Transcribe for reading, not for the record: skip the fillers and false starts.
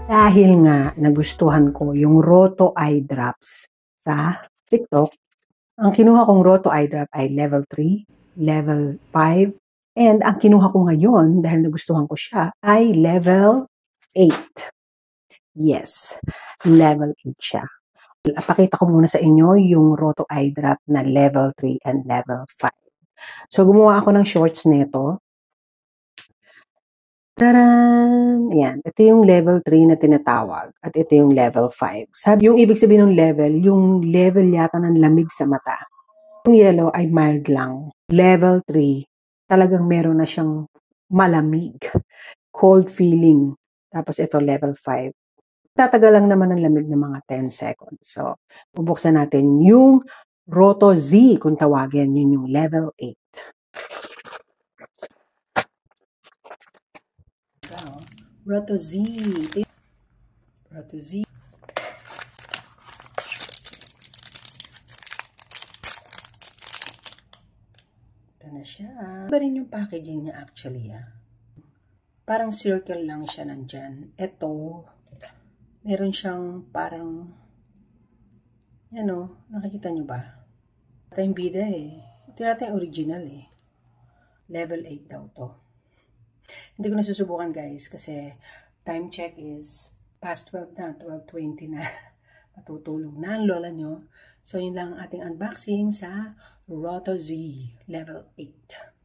Dahil nga nagustuhan ko yung Roto Eye Drops sa TikTok, ang kinuha kong Roto Eye Drop ay level 3, level 5, and ang kinuha ko ngayon, dahil nagustuhan ko siya, ay level 8. Yes, level 8 siya. Pakita ko muna sa inyo yung Roto Eye Drop na level 3 and level 5. So, gumawa ako ng shorts nito. Taran! Ayan, ito yung level 3 na tinatawag at ito yung level 5. Sabi yung ibig sabihin ng level yata ng lamig sa mata. Yung yellow ay mild lang. Level 3, talagang meron na siyang malamig, cold feeling. Tapos ito level 5. Tatagal lang naman ang lamig ng mga 10 seconds. So, bubuksan natin yung Roto Z kung tawagin, yun yung level 8. Roto Z. Roto Z. Ito na siya. Iba rin yung packaging niya actually. Parang circle lang siya nandyan. Ito, meron siyang parang, nakikita nyo ba? Ito yung bida eh. Ito yata yung original eh. Level 8 daw to. Hindi ko nasusubukan guys kasi time check is past 12 na, 12:20 na. Matutulog na ang lola nyo. So yun lang ang ating unboxing sa Roto Z level 8.